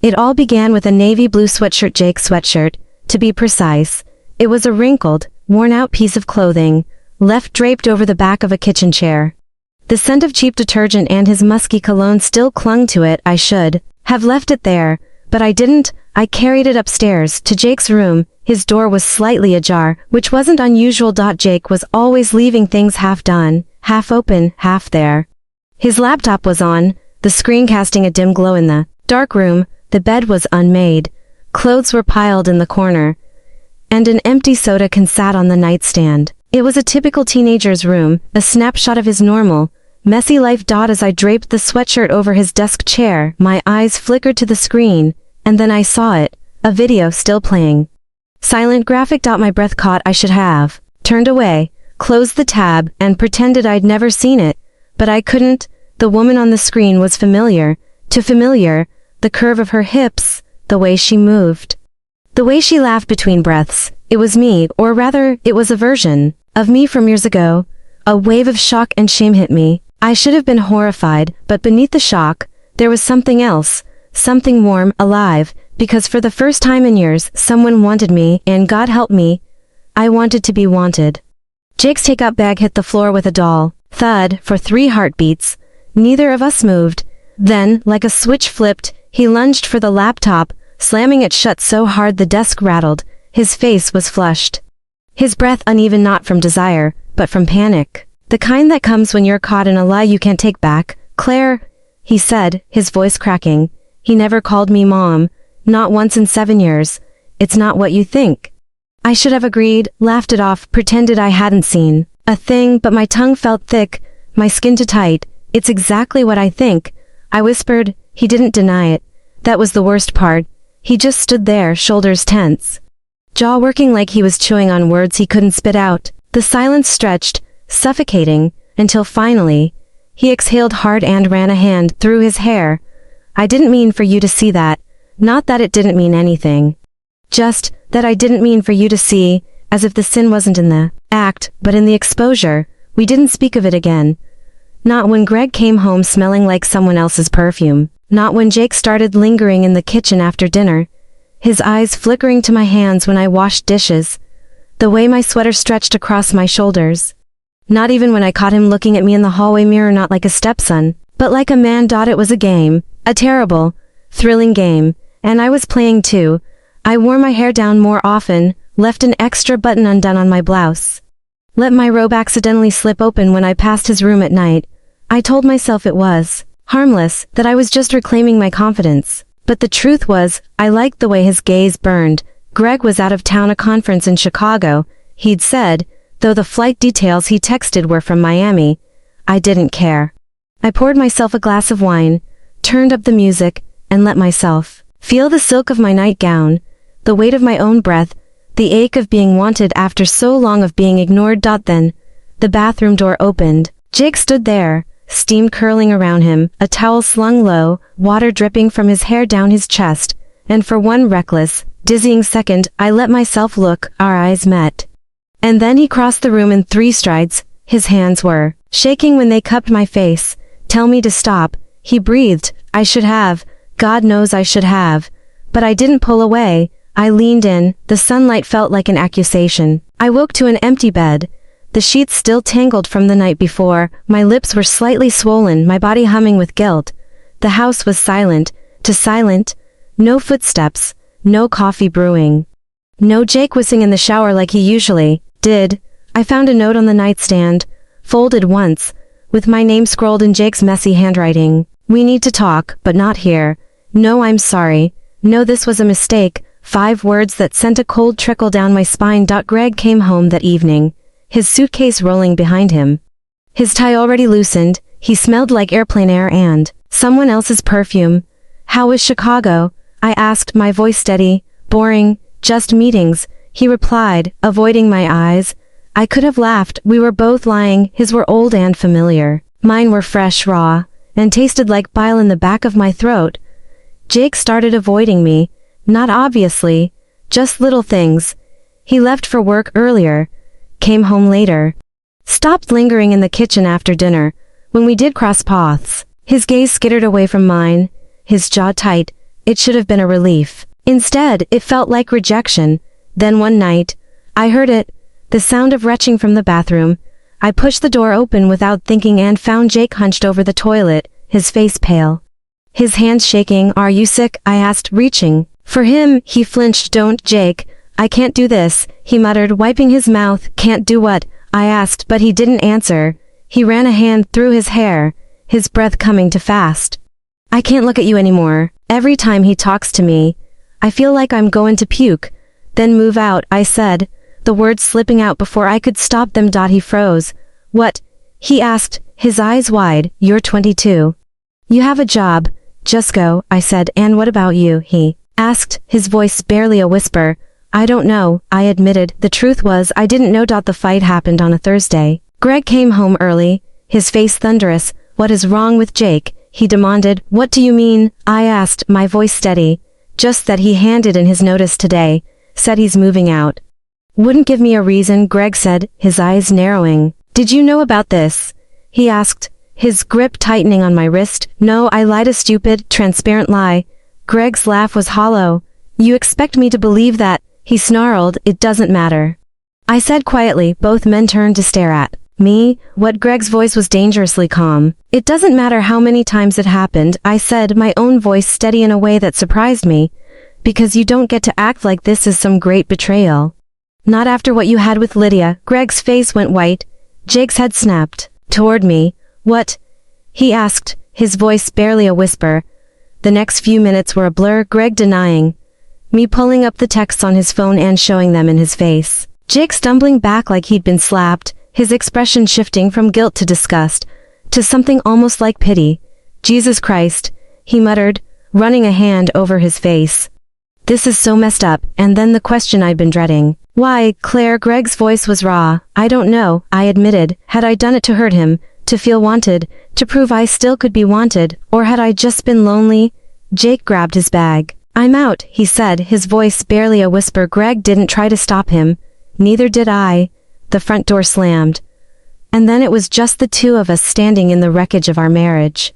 It all began with a navy blue sweatshirt, Jake's sweatshirt, to be precise. It was a wrinkled, worn-out piece of clothing, left draped over the back of a kitchen chair. The scent of cheap detergent and his musky cologne still clung to it. I should have left it there, but I didn't. I carried it upstairs to Jake's room. His door was slightly ajar, which wasn't unusual. Jake was always leaving things half done, half open, half there. His laptop was on, the screen casting a dim glow in the dark room. The bed was unmade. Clothes were piled in the corner, and an empty soda can sat on the nightstand. It was a typical teenager's room, a snapshot of his normal, messy life. As I draped the sweatshirt over his desk chair, my eyes flickered to the screen, and then I saw it, a video still playing. Silent graphic. My breath caught. I should have turned away, closed the tab, and pretended I'd never seen it, but I couldn't. The woman on the screen was familiar, too familiar, the curve of her hips, the way she moved, the way she laughed between breaths. It was me, or rather, it was a version of me from years ago. A wave of shock and shame hit me. I should have been horrified, but beneath the shock, there was something else, something warm, alive, because for the first time in years, someone wanted me, and God help me, I wanted to be wanted. Jake's takeout bag hit the floor with a dull thud for 3 heartbeats. Neither of us moved. Then, like a switch flipped, he lunged for the laptop, slamming it shut so hard the desk rattled. His face was flushed. His breath uneven, not from desire, but from panic. The kind that comes when you're caught in a lie you can't take back. Claire, he said, his voice cracking. He never called me mom, not once in 7 years. It's not what you think. I should have agreed, laughed it off, pretended I hadn't seen a thing, but my tongue felt thick, my skin too tight. It's exactly what I think, I whispered. He didn't deny it. That was the worst part. He just stood there, shoulders tense, jaw working like he was chewing on words he couldn't spit out. The silence stretched, suffocating, until finally, he exhaled hard and ran a hand through his hair. I didn't mean for you to see that. Not that it didn't mean anything. Just that I didn't mean for you to see, as if the sin wasn't in the act, but in the exposure. We didn't speak of it again. Not when Greg came home smelling like someone else's perfume. Not when Jake started lingering in the kitchen after dinner, his eyes flickering to my hands when I washed dishes. The way my sweater stretched across my shoulders. Not even when I caught him looking at me in the hallway mirror, not like a stepson, but like a man. It was a game, a terrible, thrilling game, and I was playing too. I wore my hair down more often, left an extra button undone on my blouse. Let my robe accidentally slip open when I passed his room at night. I told myself it was harmless, that I was just reclaiming my confidence. But the truth was, I liked the way his gaze burned. Greg was out of town, a conference in Chicago, he'd said, though the flight details he texted were from Miami. I didn't care. I poured myself a glass of wine, turned up the music, and let myself feel the silk of my nightgown, the weight of my own breath, the ache of being wanted after so long of being ignored. Then, the bathroom door opened. Jake stood there, steam curling around him, a towel slung low, water dripping from his hair down his chest, and for one reckless, dizzying second, I let myself look. Our eyes met. And then he crossed the room in 3 strides. His hands were shaking when they cupped my face. Tell me to stop, he breathed. I should have. God knows I should have. But I didn't pull away. I leaned in. The sunlight felt like an accusation. I woke to an empty bed. The sheets still tangled from the night before. My lips were slightly swollen, my body humming with guilt. The house was silent. Too silent. No footsteps. No coffee brewing. No Jake whistling in the shower like he usually did. I found a note on the nightstand, folded once, with my name scrolled in Jake's messy handwriting. We need to talk, but not here. No, I'm sorry. No, this was a mistake. 5 words that sent a cold trickle down my spine. Greg came home that evening, his suitcase rolling behind him. His tie already loosened. He smelled like airplane air and someone else's perfume. How was Chicago? I asked, my voice steady. Boring. Just meetings, he replied, avoiding my eyes. I could have laughed. We were both lying. His were old and familiar. Mine were fresh, raw, and tasted like bile in the back of my throat. Jake started avoiding me. Not obviously. Just little things. He left for work earlier. Came home later. Stopped lingering in the kitchen after dinner. When we did cross paths, his gaze skittered away from mine. His jaw tight, It should have been a relief. Instead, it felt like rejection. Then one night, I heard it, the sound of retching from the bathroom. I pushed the door open without thinking and found Jake hunched over the toilet, his face pale. His hands shaking. Are you sick? I asked, reaching for him. He flinched. Don't, Jake. I can't do this, he muttered, wiping his mouth. Can't do what? I asked, but he didn't answer. He ran a hand through his hair, his breath coming too fast. I can't look at you anymore. Every time he talks to me, I feel like I'm going to puke. Then move out, I said, the words slipping out before I could stop them. He froze. What? He asked, his eyes wide. You're 22. You have a job. Just go, I said. And what about you? He asked, his voice barely a whisper. I don't know, I admitted. The truth was, I didn't know. The fight happened on a Thursday. Greg came home early, his face thunderous. What is wrong with Jake? He demanded. What do you mean? I asked, my voice steady. Just that he handed in his notice today. Said he's moving out. Wouldn't give me a reason, Greg said, his eyes narrowing. Did you know about this? He asked, his grip tightening on my wrist. No, I lied, a stupid, transparent lie. Greg's laugh was hollow. You expect me to believe that? He snarled. It doesn't matter. I said quietly. Both men turned to stare at me. What? Greg's voice was dangerously calm. It doesn't matter how many times it happened, I said, my own voice steady in a way that surprised me. Because you don't get to act like this is some great betrayal. Not after what you had with Lydia. Greg's face went white. Jake's head snapped toward me. What? He asked, his voice barely a whisper. The next few minutes were a blur, Greg denying. Me pulling up the texts on his phone and showing them in his face. Jake stumbling back like he'd been slapped, his expression shifting from guilt to disgust, to something almost like pity. Jesus Christ, he muttered, running a hand over his face. This is so messed up. And then the question I'd been dreading. Why, Claire? Greg's voice was raw. I don't know, I admitted. Had I done it to hurt him, to feel wanted, to prove I still could be wanted, or had I just been lonely? Jake grabbed his bag. I'm out, he said, his voice barely a whisper. Greg didn't try to stop him. Neither did I. The front door slammed. And then it was just the two of us standing in the wreckage of our marriage.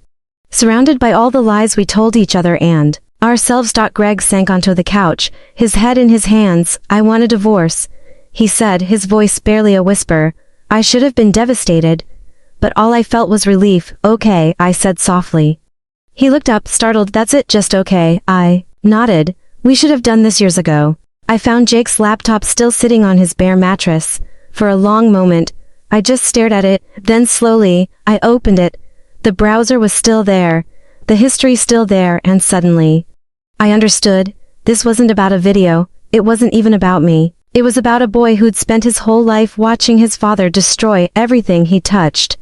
Surrounded by all the lies we told each other and ourselves. Greg sank onto the couch, his head in his hands. I want a divorce, he said, his voice barely a whisper. I should have been devastated, but all I felt was relief. Okay, I said softly. He looked up, startled. That's it, just okay, I nodded. We should have done this years ago. I found Jake's laptop still sitting on his bare mattress. For a long moment, I just stared at it, then slowly, I opened it. The browser was still there, the history still there, and suddenly, I understood. This wasn't about a video, it wasn't even about me. It was about a boy who'd spent his whole life watching his father destroy everything he touched.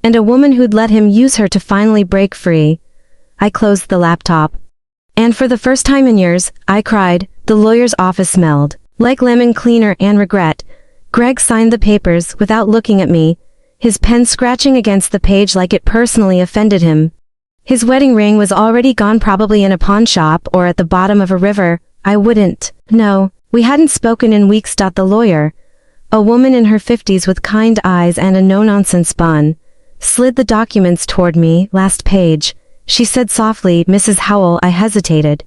And a woman who'd let him use her to finally break free. I closed the laptop. And for the first time in years, I cried. The lawyer's office smelled like lemon cleaner and regret. Greg signed the papers without looking at me, his pen scratching against the page like it personally offended him. His wedding ring was already gone, probably in a pawn shop or at the bottom of a river. I wouldn't know. We hadn't spoken in weeks. The lawyer, a woman in her 50s with kind eyes and a no-nonsense bun, slid the documents toward me. Last page. She said softly, Mrs. Howell. I hesitated.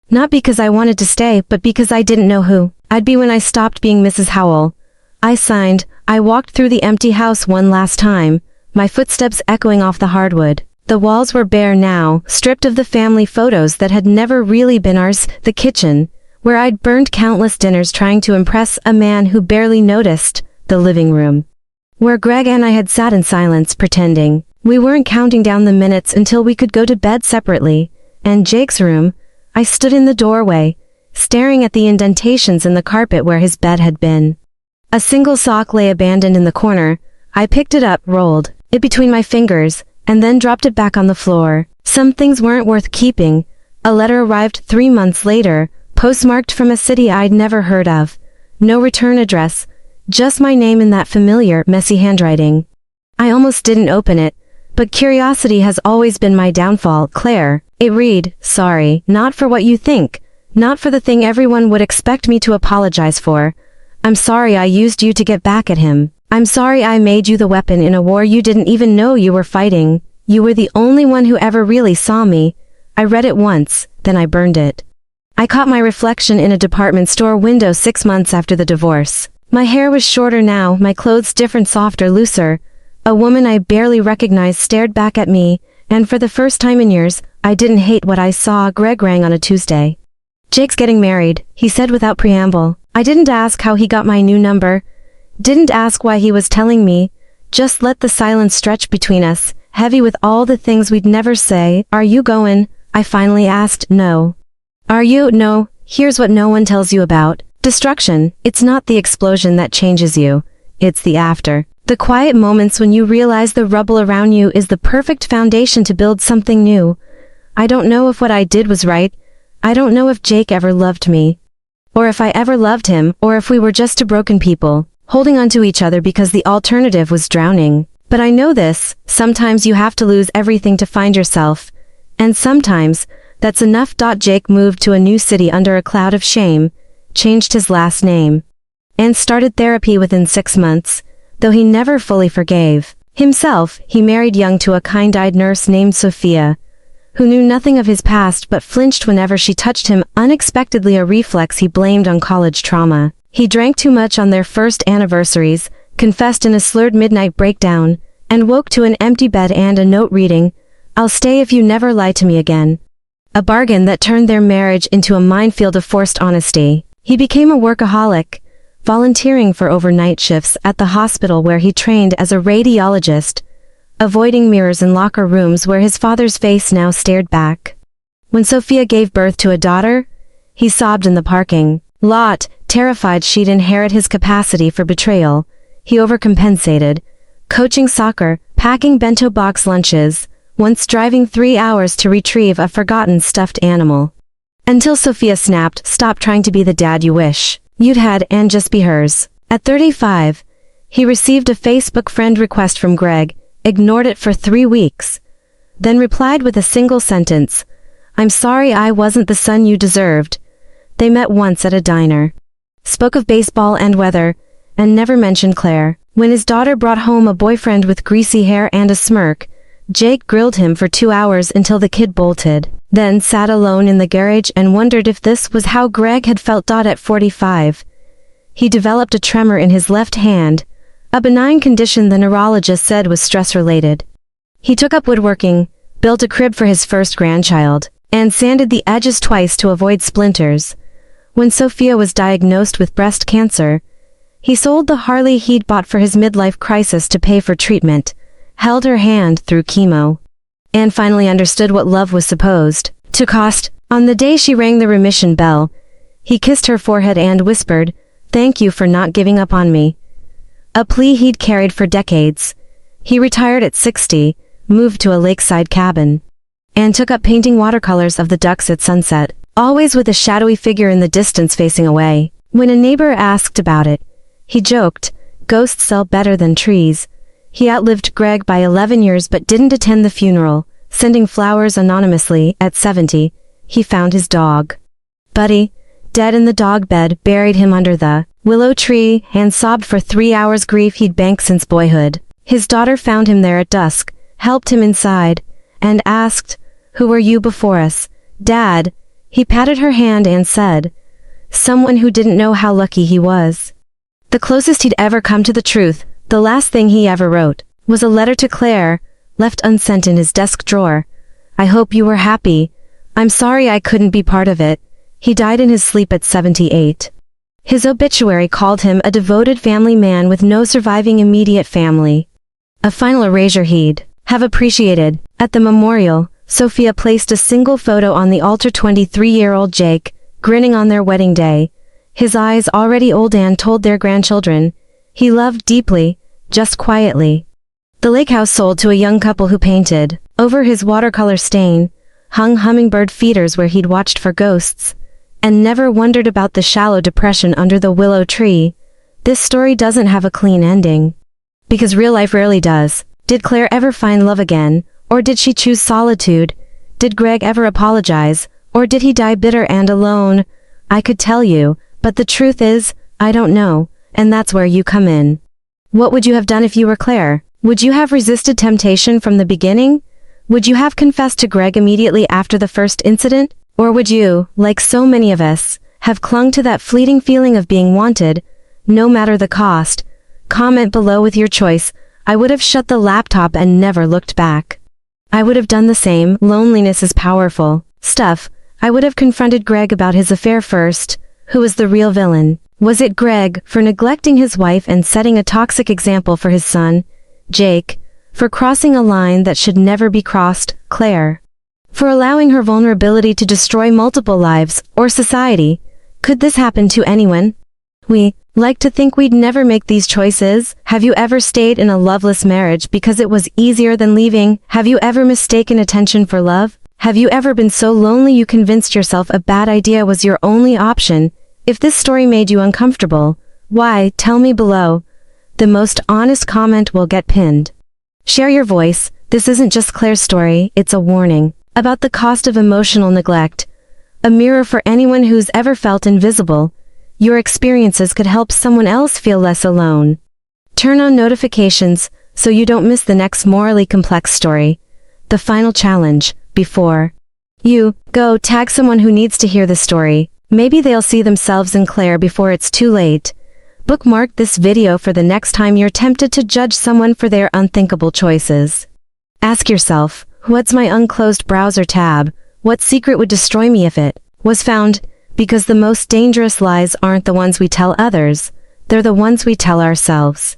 Not because I wanted to stay, but because I didn't know who I'd be when I stopped being Mrs. Howell. I signed. I walked through the empty house one last time, my footsteps echoing off the hardwood. The walls were bare now, stripped of the family photos that had never really been ours. The kitchen, where I'd burned countless dinners trying to impress a man who barely noticed. The living room, where Greg and I had sat in silence, pretending we weren't counting down the minutes until we could go to bed separately. And Jake's room. I stood in the doorway, staring at the indentations in the carpet where his bed had been. A single sock lay abandoned in the corner. I picked it up, rolled it between my fingers, and then dropped it back on the floor. Some things weren't worth keeping. A letter arrived 3 months later, postmarked from a city I'd never heard of. No return address, just my name in that familiar, messy handwriting. I almost didn't open it, but curiosity has always been my downfall. Claire, it read, sorry, not for what you think, not for the thing everyone would expect me to apologize for. I'm sorry I used you to get back at him. I'm sorry I made you the weapon in a war you didn't even know you were fighting. You were the only one who ever really saw me. I read it once, then I burned it. I caught my reflection in a department store window 6 months after the divorce. My hair was shorter now, my clothes different, softer, looser. A woman I barely recognized stared back at me, and for the first time in years, I didn't hate what I saw. Greg rang on a Tuesday. "Jake's getting married," he said without preamble. I didn't ask how he got my new number. Didn't ask why he was telling me. Just let the silence stretch between us, heavy with all the things we'd never say. "Are you goin'?" I finally asked. "No." "Are you?" "No." Here's what no one tells you about destruction. It's not the explosion that changes you. It's the after. The quiet moments when you realize the rubble around you is the perfect foundation to build something new. I don't know if what I did was right. I don't know if Jake ever loved me. Or if I ever loved him, or if we were just two broken people, holding on to each other because the alternative was drowning. But I know this, sometimes you have to lose everything to find yourself. And sometimes, that's enough. Jake moved to a new city under a cloud of shame, changed his last name, and started therapy within 6 months, though he never fully forgave himself. He married young to a kind-eyed nurse named Sophia, who knew nothing of his past but flinched whenever she touched him, unexpectedly, a reflex he blamed on college trauma. He drank too much on their first anniversaries, confessed in a slurred midnight breakdown, and woke to an empty bed and a note reading, "I'll stay if you never lie to me again." A bargain that turned their marriage into a minefield of forced honesty. He became a workaholic, volunteering for overnight shifts at the hospital where he trained as a radiologist, avoiding mirrors in locker rooms where his father's face now stared back. When Sophia gave birth to a daughter, he sobbed in the parking lot, terrified she'd inherit his capacity for betrayal. He overcompensated, coaching soccer, packing bento box lunches, once driving 3 hours to retrieve a forgotten stuffed animal. Until Sophia snapped, "Stop trying to be the dad you wish you'd had and just be hers." At 35, he received a Facebook friend request from Greg, ignored it for 3 weeks, then replied with a single sentence, "I'm sorry I wasn't the son you deserved." They met once at a diner, spoke of baseball and weather, and never mentioned Claire. When his daughter brought home a boyfriend with greasy hair and a smirk, Jake grilled him for 2 hours until the kid bolted, then sat alone in the garage and wondered if this was how Greg had felt. At 45, he developed a tremor in his left hand, a benign condition the neurologist said was stress-related. He took up woodworking, built a crib for his first grandchild, and sanded the edges twice to avoid splinters. When Sophia was diagnosed with breast cancer, he sold the Harley he'd bought for his midlife crisis to pay for treatment, held her hand through chemo, and finally understood what love was supposed to cost. On the day she rang the remission bell, he kissed her forehead and whispered, "Thank you for not giving up on me." A plea he'd carried for decades. He retired at 60, moved to a lakeside cabin, and took up painting watercolors of the ducks at sunset, always with a shadowy figure in the distance facing away. When a neighbor asked about it, he joked, "Ghosts sell better than trees." He outlived Greg by 11 years but didn't attend the funeral, sending flowers anonymously. At 70, he found his dog, Buddy, dead in the dog bed, buried him under the willow tree, and sobbed for 3 hours, grief he'd banked since boyhood. His daughter found him there at dusk, helped him inside, and asked, "Who were you before us, Dad?" He patted her hand and said, "Someone who didn't know how lucky he was." The closest he'd ever come to the truth, the last thing he ever wrote, was a letter to Claire, left unsent in his desk drawer. "I hope you were happy. I'm sorry I couldn't be part of it." He died in his sleep at 78. His obituary called him a devoted family man with no surviving immediate family. A final erasure he'd have appreciated. At the memorial, Sophia placed a single photo on the altar: 23-year-old Jake, grinning on their wedding day, his eyes already old, and told their grandchildren he loved deeply, just quietly. The lake house sold to a young couple who painted over his watercolor stain, hung hummingbird feeders where he'd watched for ghosts, and never wondered about the shallow depression under the willow tree. This story doesn't have a clean ending, because real life rarely does. Did Claire ever find love again, or did she choose solitude? Did Greg ever apologize, or did he die bitter and alone? I could tell you, but the truth is, I don't know, and that's where you come in. What would you have done if you were Claire? Would you have resisted temptation from the beginning? Would you have confessed to Greg immediately after the first incident? Or would you, like so many of us, have clung to that fleeting feeling of being wanted, no matter the cost? Comment below with your choice. I would have shut the laptop and never looked back. I would have done the same. Loneliness is powerful stuff. I would have confronted Greg about his affair first. Who was the real villain? Was it Greg, for neglecting his wife and setting a toxic example for his son? Jake, for crossing a line that should never be crossed? Claire, for allowing her vulnerability to destroy multiple lives, or society? Could this happen to anyone? We like to think we'd never make these choices. Have you ever stayed in a loveless marriage because it was easier than leaving? Have you ever mistaken attention for love? Have you ever been so lonely you convinced yourself a bad idea was your only option? If this story made you uncomfortable, why? Tell me below. The most honest comment will get pinned. Share your voice. This isn't just Claire's story, it's a warning about the cost of emotional neglect. A mirror for anyone who's ever felt invisible. Your experiences could help someone else feel less alone. Turn on notifications so you don't miss the next morally complex story. The final challenge, before you go, tag someone who needs to hear this story. Maybe they'll see themselves in Claire before it's too late. Bookmark this video for the next time you're tempted to judge someone for their unthinkable choices. Ask yourself, what's my unclosed browser tab? What secret would destroy me if it was found? Because the most dangerous lies aren't the ones we tell others, they're the ones we tell ourselves.